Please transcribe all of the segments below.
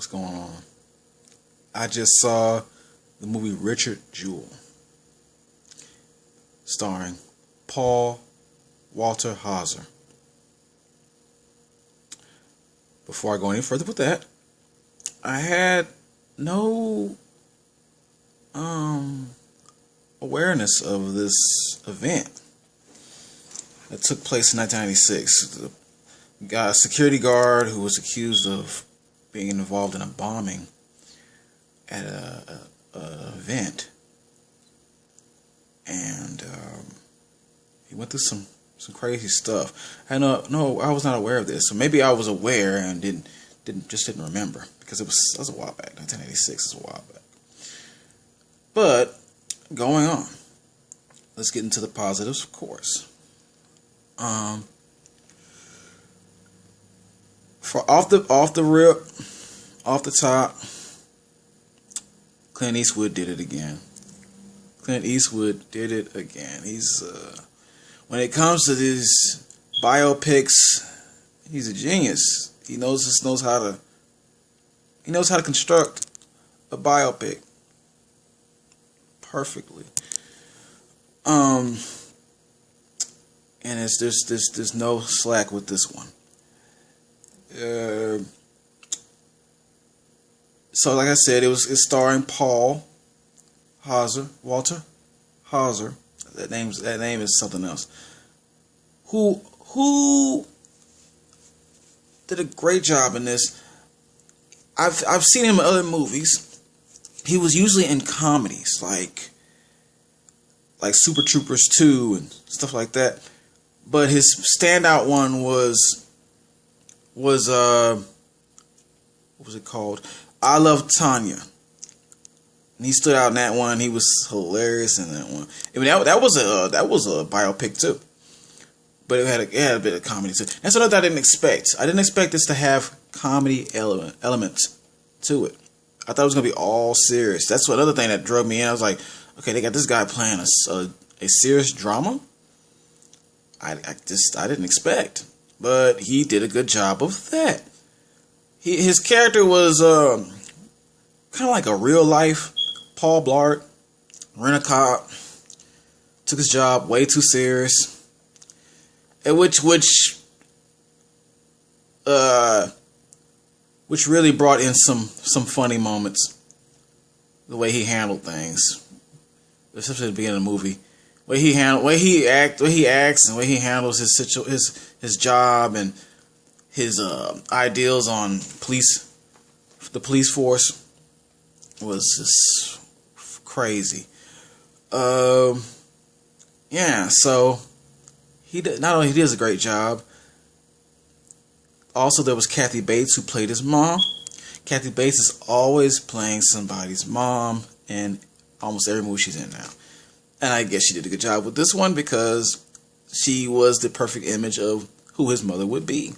What's going on? I just saw the movie Richard Jewell, starring Paul Walter Hauser. Before I go any further with that, I had no awareness of this event that took place in 1996. A security guard who was accused of being involved in a bombing at an event, and he went through some crazy stuff. I was not aware of this, so maybe I was aware and didn't remember, because that was a while back. 1986 is a while back. But going on, let's get into the positives, of course. For off the top, Clint Eastwood did it again. He's when it comes to these biopics, he's a genius. He knows how to construct a biopic perfectly. And there's no slack with this one. So like I said, it's starring Paul Walter Hauser. That name is something else. Who did a great job in this. I've seen him in other movies. He was usually in comedies like Super Troopers 2 and stuff like that. But his standout one was what was it called? I Love Tanya. And he stood out in that one. He was hilarious in that one. I mean, that was a biopic too, but it had a bit of comedy too. That's another I didn't expect. I didn't expect this to have comedy elements to it. I thought it was gonna be all serious. That's another thing that drove me in. I was like, okay, they got this guy playing a serious drama. I didn't expect, but he did a good job of that. His character was kind of like a real life Paul Blart, rent-a-cop, took his job way too serious, and which really brought in some funny moments. The way he handled things, especially at the beginning of the movie, way he acts, and the way he handles his job and his ideals on the police force was just crazy. Yeah, so not only he does a great job. Also, there was Kathy Bates, who played his mom. Kathy Bates is always playing somebody's mom in almost every movie she's in now, and I guess she did a good job with this one because she was the perfect image of who his mother would be.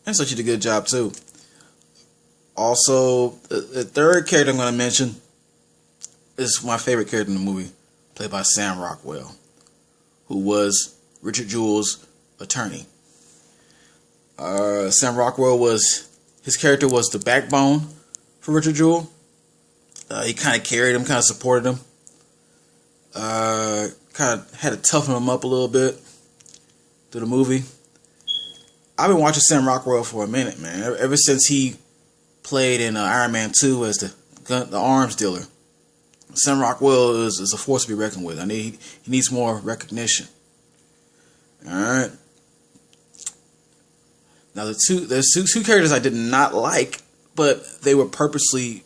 And so she did a good job too. Also, the third character I'm going to mention is my favorite character in the movie, played by Sam Rockwell, who was Richard Jewell's attorney. Sam Rockwell his character was the backbone for Richard Jewell. He kind of carried him, kind of supported him. Kind of had to toughen him up a little bit through the movie. I've been watching Sam Rockwell for a minute, man. Ever since he played in Iron Man 2 as the arms dealer. Sam Rockwell is a force to be reckoned with. He needs more recognition. Alright. Now there's two characters I did not like, but they were purposely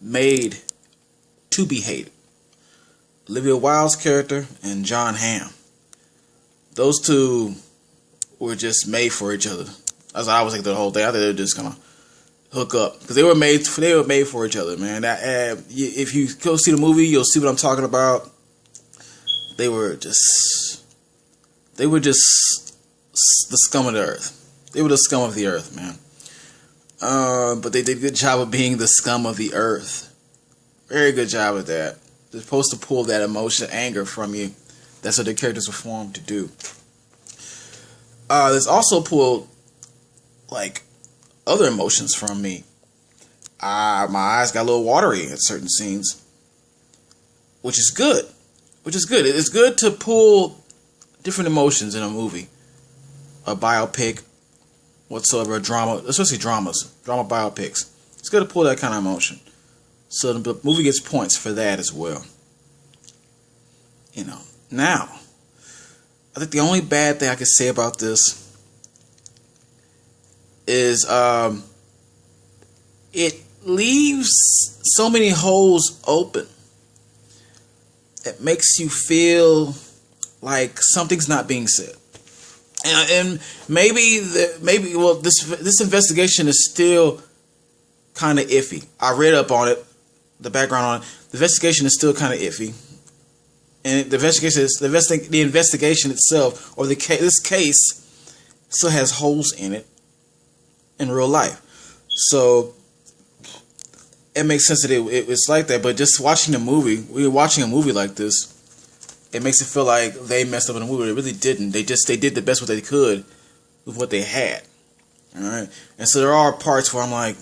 made to be hated. Olivia Wilde's character and John Hamm. Those two were just made for each other. That's what I was thinking the whole thing. I thought they were just gonna hook up because they were made for each other, man. If you go see the movie, you'll see what I'm talking about. They were just the scum of the earth. They were the scum of the earth, man. But they did a good job of being the scum of the earth. Very good job at that. They're supposed to pull that emotion, anger from you. That's what their characters were formed to do. There's also pulled like other emotions from me. My eyes got a little watery at certain scenes, which is good. It's good to pull different emotions in a movie, a biopic, whatsoever, a drama, especially drama biopics. It's good to pull that kind of emotion. So the movie gets points for that as well. Now, I think the only bad thing I could say about this is it leaves so many holes open. It makes you feel like something's not being said, and maybe this investigation is still kind of iffy. I read up on it, the background on it. The investigation is still kind of iffy, and the investigation itself, or this case, still has holes in it in real life. So it makes sense that it's like that. But just watching the movie, we were watching a movie like this, it makes it feel like they messed up in the movie. They really didn't. They did the best what they could with what they had. All right, and so there are parts where I'm like,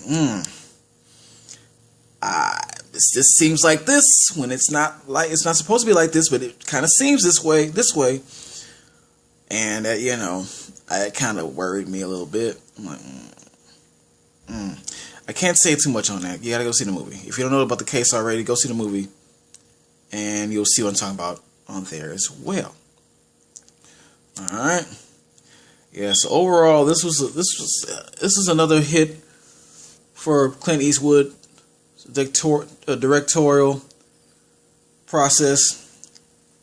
this seems like this when it's not supposed to be like this, but it kind of seems this way, and it kind of worried me a little bit. I'm like, I can't say too much on that. You gotta go see the movie. If you don't know about the case already, go see the movie, and you'll see what I'm talking about on there as well. All right. Yeah. So overall, this was another hit for Clint Eastwood. Directorial process.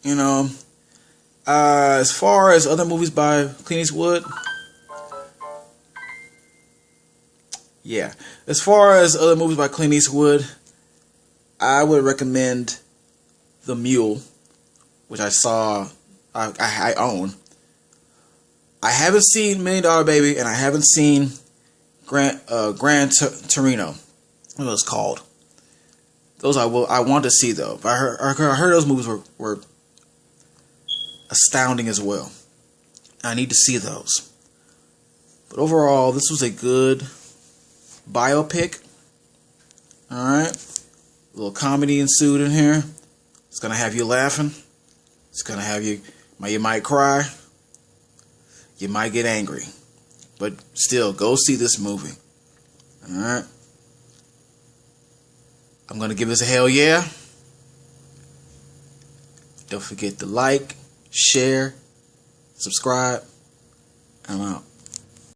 As far as other movies by Clint Eastwood, I would recommend The Mule, which I own. I haven't seen $1 Million Baby, and I haven't seen Gran Torino. What it's called. Those I want to see though. I heard those movies were astounding as well. I need to see those. But overall, this was a good biopic. Alright. A little comedy ensued in here. It's gonna have you laughing. It's gonna have you might cry. You might get angry. But still, go see this movie. Alright. I'm going to give this a hell yeah. Don't forget to like, share, subscribe. I'm out.